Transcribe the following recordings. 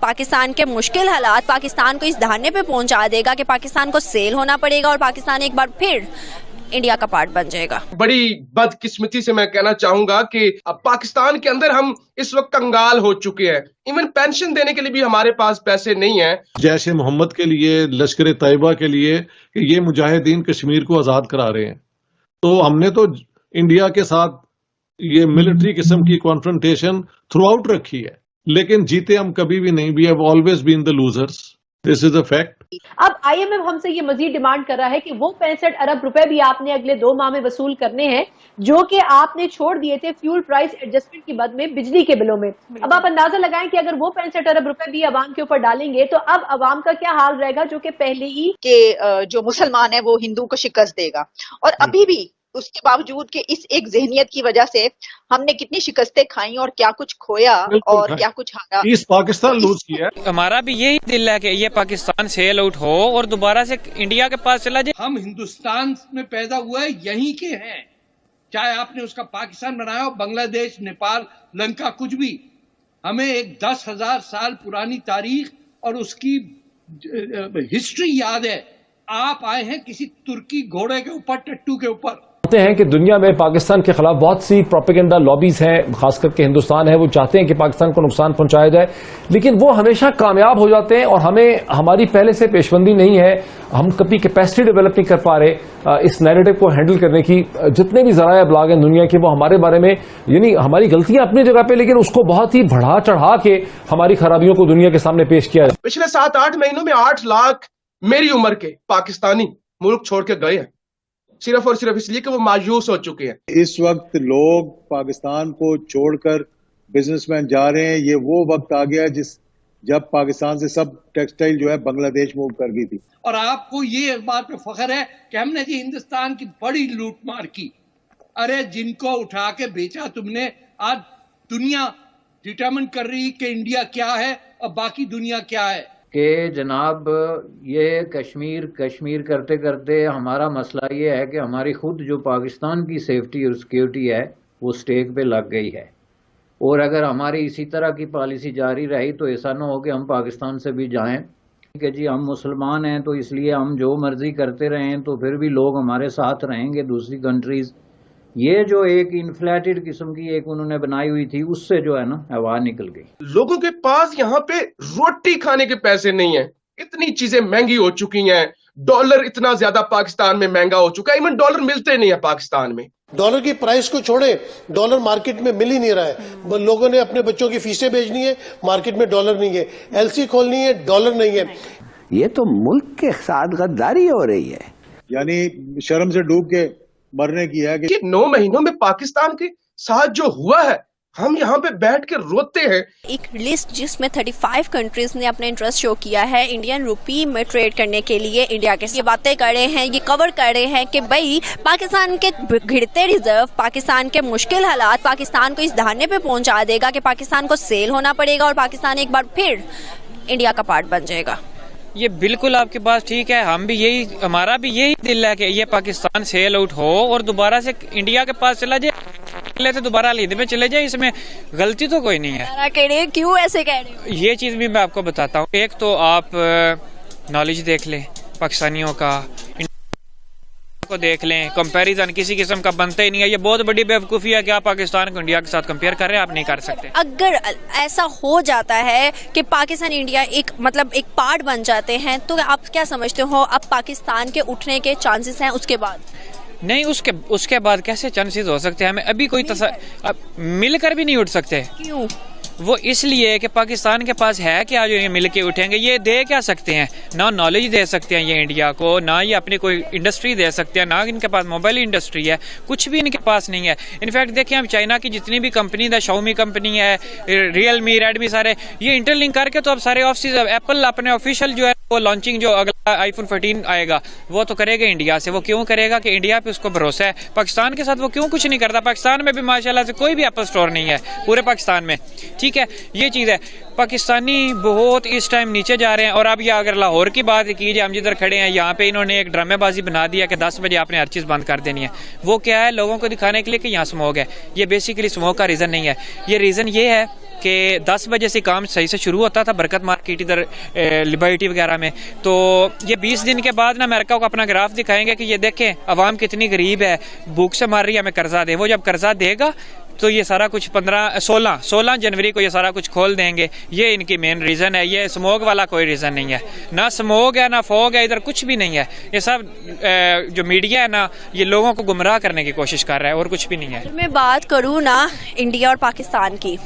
पाकिस्तान के मुश्किल हालात पाकिस्तान को इस धरने पे पहुंचा देगा कि पाकिस्तान को सेल होना पड़ेगा और पाकिस्तान एक बार फिर इंडिया का पार्ट बन जाएगा। बड़ी बदकिस्मती से मैं कहना चाहूंगा कि अब पाकिस्तान के अंदर हम इस वक्त कंगाल हो चुके हैं। इवन पेंशन देने के लिए भी हमारे पास पैसे नहीं है। जैश-ए मोहम्मद के लिए, लश्कर तैयबा के लिए कि ये मुजाहिदीन कश्मीर को आजाद करा रहे हैं, तो हमने तो इंडिया के साथ ये मिलिट्री किस्म की कॉन्फ्रंटेशन थ्रू आउट रखी है, लेकिन जीते हम कभी भी नहीं। We have always been the losers, this is a fact. अब IMF हमसे ये मजीद डिमांड कर रहा है कि वो 65 अरब रुपए भी आपने अगले 2 माह में वसूल करने हैं जो कि आपने छोड़ दिए थे फ्यूल प्राइस एडजस्टमेंट की मद में बिजली के बिलों में। अब आप अंदाजा लगाएं कि अगर वो 65 अरब रुपए भी अवाम के ऊपर डालेंगे तो अब अवाम का क्या हाल रहेगा, जो कि पहले ही के जो मुसलमान है वो हिंदू को शिकस्त देगा। और अभी भी उसके बावजूद कि इस एक जहनियत की वजह से हमने कितनी शिकस्तें खाई और क्या कुछ खोया और क्या कुछ हारा। इस पाकिस्तान लूज किया। हमारा भी यही दिल है कि ये पाकिस्तान सेल आउट हो और दोबारा से इंडिया के पास चला जाए। हम हिंदुस्तान में पैदा हुए यहीं के हैं, चाहे आपने उसका पाकिस्तान बनाया हो, बांग्लादेश, नेपाल, लंका, कुछ भी। हमें एक 10,000 साल पुरानी तारीख और उसकी हिस्ट्री याद है। आप आए हैं किसी तुर्की घोड़े के ऊपर, टट्टू के ऊपर। हैं कि दुनिया में पाकिस्तान के खिलाफ बहुत सी प्रोपेगेंडा लॉबीज हैं, खास करके हिंदुस्तान है, वो चाहते हैं कि पाकिस्तान को नुकसान पहुंचाया जाए, लेकिन वो हमेशा कामयाब हो जाते हैं और हमें हमारी पहले से पेशबंदी नहीं है। हम कभी कैपेसिटी डेवलप नहीं कर पा रहे इस नैरेटिव को हैंडल करने की। जितने भी जराया ब्लॉग हैं दुनिया के, वो हमारे बारे में, यानी हमारी गलतियां अपनी जगह पे, लेकिन उसको बहुत ही बढ़ा चढ़ा के हमारी खराबियों को दुनिया के सामने पेश किया जाए। पिछले 7-8 महीनों में 8 लाख मेरी उम्र के पाकिस्तानी मुल्क छोड़ के गए हैं, सिर्फ और सिर्फ इसलिए कि वो मायूस हो चुके हैं। इस वक्त लोग पाकिस्तान को छोड़कर बिजनेसमैन जा रहे हैं। ये वो वक्त आ गया जब पाकिस्तान से सब टेक्सटाइल जो है बांग्लादेश मूव कर गई थी। और आपको ये बात पे फख्र है कि हमने जी हिंदुस्तान की बड़ी लूट मार की। अरे जिनको उठा के बेचा तुमने, आज दुनिया डिटरमिन कर रही कि इंडिया क्या है और बाकी दुनिया क्या है। कि जनाब ये कश्मीर करते करते हमारा मसला ये है कि हमारी खुद जो पाकिस्तान की सेफ्टी और सिक्योरिटी है वो स्टेक पे लग गई है। और अगर हमारी इसी तरह की पॉलिसी जारी रही तो ऐसा ना हो कि हम पाकिस्तान से भी जाएं कि जी हम मुसलमान हैं तो इसलिए हम जो मर्जी करते रहें, तो फिर भी लोग हमारे साथ रहेंगे दूसरी कंट्रीज। ये जो एक इन्फ्लेटेड किस्म की एक उन्होंने बनाई हुई थी, उससे जो है ना हवा निकल गई। लोगों के पास यहाँ पे रोटी खाने के पैसे नहीं है, इतनी चीजें महंगी हो चुकी हैं। डॉलर इतना ज्यादा पाकिस्तान में महंगा हो चुका है, इवन डॉलर मिलते नहीं है पाकिस्तान में। डॉलर की प्राइस को छोड़े, डॉलर मार्केट में मिल ही नहीं रहा है। लोगों ने अपने बच्चों की फीसें भेजनी है, मार्केट में डॉलर नहीं है। LC खोलनी है, डॉलर नहीं है। ये तो मुल्क के साथ गद्दारी हो रही है, यानी शर्म से डूब के मरने की है कि 9 महीनों में पाकिस्तान के साथ जो हुआ है, हम यहाँ पे बैठ के रोते हैं। एक लिस्ट जिसमें 35 कंट्रीज ने अपना इंटरेस्ट शो किया है इंडियन रुपी में ट्रेड करने के लिए इंडिया के। ये बातें कर रहे हैं, ये कवर कर रहे हैं कि भाई पाकिस्तान के गिरते रिजर्व, पाकिस्तान के मुश्किल हालात पाकिस्तान को इस धरने पे पहुंचा देगा कि पाकिस्तान को सेल होना पड़ेगा और पाकिस्तान एक बार फिर इंडिया का पार्ट बन जाएगा। ये बिल्कुल आपकी बात ठीक है। हम भी यही, हमारा भी यही दिल है कि ये पाकिस्तान सेल आउट हो और दोबारा से इंडिया के पास चला जाए, तो दोबारा लीद में चले जाए। इसमें गलती तो कोई नहीं है। क्यों ऐसे कह रहे हो? ये चीज भी मैं आपको बताता हूँ। एक तो आप नॉलेज देख लें पाकिस्तानियों का, को देख लें, कंपैरिजन किसी किस्म का बनता ही नहीं है। ये बहुत बड़ी बेवकूफ़ी है कि आप पाकिस्तान को इंडिया के साथ कंपेयर कर रहे हैं, आप नहीं कर सकते। अगर ऐसा हो जाता है कि पाकिस्तान इंडिया एक पार्ट बन जाते हैं, तो आप क्या समझते हो अब पाकिस्तान के उठने के चांसेस हैं उसके बाद? नहीं, उसके बाद कैसे चांसेस हो सकते हैं? हमें अभी कोई मिलकर भी नहीं उठ सकते। क्यों? वो इसलिए कि पाकिस्तान के पास है क्या जो ये मिल के उठेंगे? ये दे क्या सकते हैं? ना नॉलेज दे सकते हैं ये इंडिया को, ना ये अपनी कोई इंडस्ट्री दे सकते हैं, ना इनके पास मोबाइल इंडस्ट्री है, कुछ भी इनके पास नहीं है। इनफैक्ट देखिए, हम चाइना की जितनी भी कंपनी है, शाओमी कंपनी है, रियलमी, रेडमी, सारे ये इंटरलिंक करके तो अब सारे ऑफिस, एप्पल अपने ऑफिशियल जो है वो लॉन्चिंग जो अगला iPhone 14 आएगा वो तो करेगा इंडिया से। वो क्यों करेगा? कि इंडिया पे उसको भरोसा है। पाकिस्तान के साथ वो क्यों कुछ नहीं करता? पाकिस्तान में भी माशाल्लाह से कोई भी एप्पल स्टोर नहीं है पूरे पाकिस्तान में, ठीक है। ये चीज़ है, पाकिस्तानी बहुत इस टाइम नीचे जा रहे हैं। और अब ये अगर लाहौर की बात कीजिए, हम जिधर खड़े हैं यहाँ पे इन्होंने एक ड्रामेबाजी बना दिया कि 10 बजे आपने हर चीज़ बंद कर देनी है। वो क्या है? लोगों को दिखाने के लिए कि यहाँ स्मोक है। ये बेसिकली स्मोक का रीज़न नहीं है। ये रीज़न ये है कि 10 बजे से काम सही से शुरू होता था बरकत मार्केट इधर लिबर्टी वगैरह में, तो ये 20 दिन के बाद ना अमेरिका को अपना ग्राफ दिखाएंगे कि ये देखें अवाम कितनी गरीब है, भूख से मार रही है, हमें कर्जा दे। वो जब कर्जा देगा तो ये सारा कुछ 16 जनवरी को ये सारा कुछ खोल देंगे। ये इनकी मेन रीज़न है। ये स्मोक वाला कोई रीज़न नहीं है, ना स्मोक है ना फॉग है, इधर कुछ भी नहीं है। ये सब जो मीडिया है ना, ये लोगों को गुमराह करने की कोशिश कर रहा है और कुछ भी नहीं है। मैं बात करूँ ना इंडिया और पाकिस्तान की,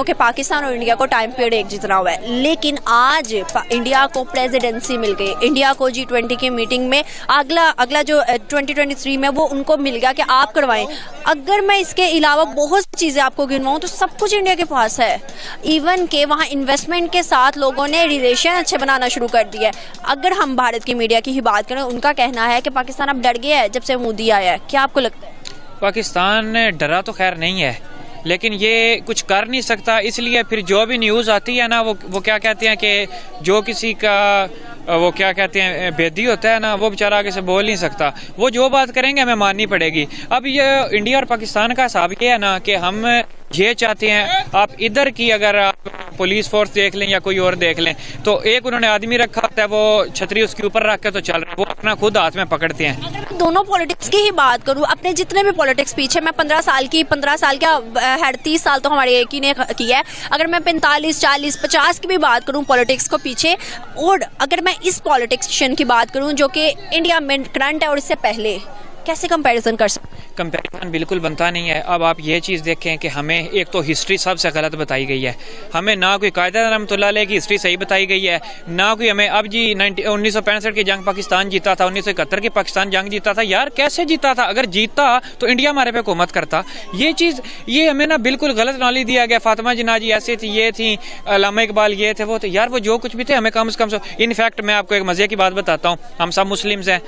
कि पाकिस्तान और इंडिया को टाइम पीरियड एक जितना हुआ है, लेकिन आज इंडिया को प्रेसिडेंसी मिल गई। इंडिया को G20 की मीटिंग में अगला जो 2023 में वो उनको मिल गया कि आप करवाएं। अगर मैं इसके अलावा बहुत चीजें आपको गिनवाऊं तो सब कुछ इंडिया के पास है। इवन के वहाँ इन्वेस्टमेंट के साथ लोगों ने रिलेशन अच्छे बनाना शुरू कर दिया है। अगर हम भारत की मीडिया की ही बात करें, उनका कहना है कि पाकिस्तान अब डर गया है जब से मोदी आया है। क्या आपको लगता है? पाकिस्तान डरा तो खैर नहीं है, लेकिन ये कुछ कर नहीं सकता, इसलिए फिर जो भी न्यूज़ आती है ना वो क्या कहते हैं कि जो किसी का वो क्या कहते हैं बेदी होता है ना, वो बेचारा आगे से बोल नहीं सकता। वो जो बात करेंगे हमें माननी पड़ेगी। अब ये इंडिया और पाकिस्तान का हिसाब ये है ना कि हम ये चाहते हैं, आप इधर की अगर आप पुलिस फोर्स देख लें या कोई और देख लें, तो एक उन्होंने आदमी रखा होता है, वो छतरी उसके ऊपर रख के तो चल रहा है, वो अपना खुद हाथ में पकड़ते हैं। अगर मैं दोनों पॉलिटिक्स की ही बात करूं, अपने जितने भी पॉलिटिक्स पीछे, मैं 15 साल का है, 30 साल तो हमारे एक ही ने किया है। अगर मैं 45, 40, 50 की भी बात करूं पॉलिटिक्स को पीछे, और अगर मैं इस पॉलिटिशियन की बात करूं जो कि इंडिया में करंट है और इससे पहले, कैसे कंपैरिजन कर सकते? कंपैरिजन बिल्कुल बनता नहीं है। अब आप ये चीज़ देखें कि हमें एक तो हिस्ट्री सबसे गलत बताई गई है। हमें ना कोई कायदा रहमतुल्लाह अलैह की हिस्ट्री सही बताई गई है, ना कोई हमें अब जी 1965 की जंग पाकिस्तान जीता था, 1971 की पाकिस्तान जंग जीता था। यार कैसे जीता था? अगर जीता तो इंडिया हमारे पे हुकूमत करता। ये हमें ना बिल्कुल गलत नॉलेज दिया गया। फातिमा जिन्ना जी ऐसे थी, ये थी, अल्लामा इकबाल ये थे, वो थे। यार वो जो कुछ भी थे हमें कम से कम। इनफैक्ट मैं आपको एक मज़े की बात बताता हूँ, हम सब मुस्लिम्स हैं,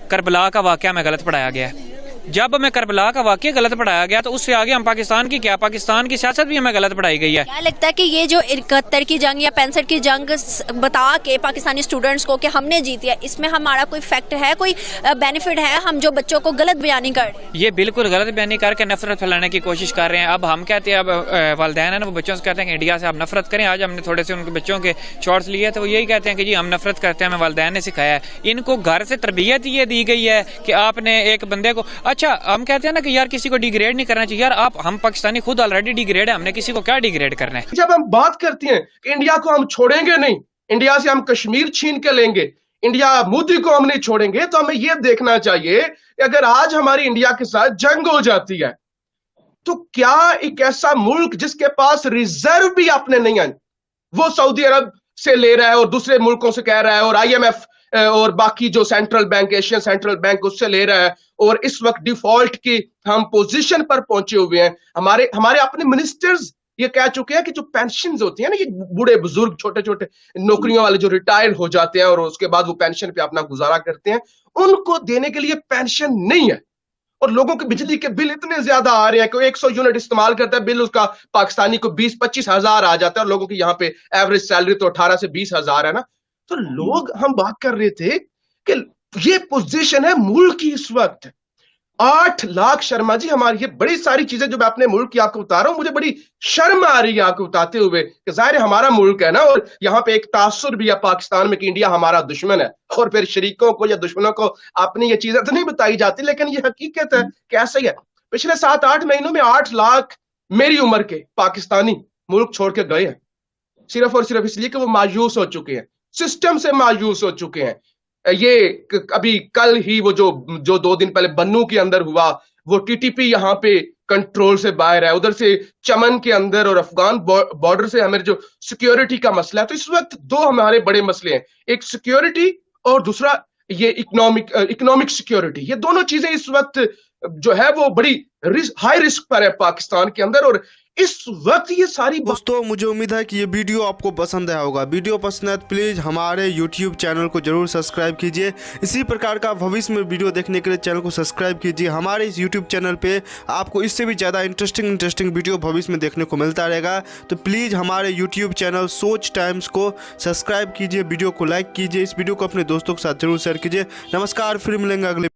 करबला का वाक़या में गलत पढ़ाया गया है। जब हमें करबला का वाक़या गलत पढ़ाया गया तो उससे आगे हम पाकिस्तान की सियासत भी हमें गलत पढ़ाई गई है। क्या लगता है कि ये जो 71 की जंग या 65 की जंग बता के पाकिस्तानी स्टूडेंट्स को कि हमने जीती है, इसमें हमारा कोई फैक्ट है, कोई बेनिफिट है? हम जो बच्चों को गलत बयानी कर रहे हैं, ये बिल्कुल गलत बयानी करके नफरत फैलाने की कोशिश कर रहे हैं। अब हम कहते हैं, अब वालिदैन है ना, वो बच्चों से कहते हैं कि इंडिया से आप नफरत करें। आज हमने थोड़े से उनके बच्चों के शॉर्ट्स लिए तो वो यही कहते हैं कि जी हम नफरत करते हैं, हमें वालिदैन ने सिखाया है। इनको घर से तरबियत ये दी गई है कि आपने एक बंदे को, अच्छा हम कहते हैं ना कि यार किसी को डिग्रेड नहीं करना चाहिए। यार हम पाकिस्तानी खुद ऑलरेडी डिग्रेड है, हमने किसी को क्या डिग्रेड करना है? जब हम बात करते हैं कि इंडिया को हम छोड़ेंगे नहीं, इंडिया से हम कश्मीर छीन के लेंगे, इंडिया मोदी को हम नहीं छोड़ेंगे, तो हमें यह देखना चाहिए कि अगर आज हमारी इंडिया के साथ जंग हो जाती है तो क्या एक ऐसा मुल्क जिसके पास रिजर्व भी आपने नहीं है, वो सऊदी अरब से ले रहा है और दूसरे मुल्कों से कह रहा है, और IMF और बाकी जो central bank, Asian central bank, उससे ले रहा है, और इस वक्त डिफॉल्ट की हम पोजीशन पर पहुंचे हुए हैं। हमारे अपने मिनिस्टर्स ये कह चुके हैं कि जो पेंशन होती है ना, ये बूढ़े बुजुर्ग छोटे छोटे नौकरियों वाले जो रिटायर हो जाते हैं और उसके बाद वो पेंशन पे अपना गुजारा करते हैं, उनको देने के लिए पेंशन नहीं है। और लोगों के बिजली के बिल इतने ज्यादा आ रहे हैं कि 100 यूनिट इस्तेमाल करता है, बिल उसका पाकिस्तानी को 20-25 हजार आ जाता है, और लोगों की यहाँ पे एवरेज सैलरी तो 18 से 20 हजार है ना। तो लोग, हम बात कर रहे थे कि ये पोजीशन है मुल्क की इस वक्त। 8 लाख, शर्मा जी, हमारी ये बड़ी सारी चीजें जो मैं अपने मुल्क की आपको बता रहा हूं, मुझे बड़ी शर्म आ रही है आपको बताते हुए कि जाहिर है हमारा मुल्क है ना, और यहाँ पे एक तासुर भी है पाकिस्तान में कि इंडिया हमारा दुश्मन है, और फिर शरीकों को या दुश्मनों को अपनी ये चीजें तो नहीं बताई जाती, लेकिन ये हकीकत है कि ऐसा ही है। पिछले 7-8 महीनों में 8 लाख मेरी उम्र के पाकिस्तानी मुल्क छोड़ के गए हैं, सिर्फ और सिर्फ इसलिए कि वो मायूस हो चुके हैं, सिस्टम से मायूस हो चुके हैं। ये अभी कल ही वो जो 2 दिन पहले बन्नू के अंदर हुआ, वो TTP यहाँ पे कंट्रोल से बाहर है, उधर से चमन के अंदर और अफगान बॉर्डर से हमें जो सिक्योरिटी का मसला है। तो इस वक्त 2 हमारे बड़े मसले हैं, एक सिक्योरिटी और दूसरा ये इकोनॉमिक सिक्योरिटी। ये दोनों चीजें इस वक्त जो है वो बड़ी हाई रिस्क पर है पाकिस्तान के अंदर, और इस वक्त ये सारी दोस्तों, मुझे उम्मीद है कि ये वीडियो आपको पसंद आया होगा। वीडियो पसंद है तो प्लीज़ हमारे YouTube चैनल को जरूर सब्सक्राइब कीजिए। इसी प्रकार का भविष्य में वीडियो देखने के लिए चैनल को सब्सक्राइब कीजिए। हमारे इस YouTube चैनल पे आपको इससे भी ज़्यादा इंटरेस्टिंग वीडियो भविष्य में देखने को मिलता रहेगा। तो प्लीज़ हमारे YouTube चैनल सोच टाइम्स को सब्सक्राइब कीजिए, वीडियो को लाइक कीजिए, इस वीडियो को अपने दोस्तों के साथ जरूर शेयर कीजिए। नमस्कार, फिर मिलेंगे अगले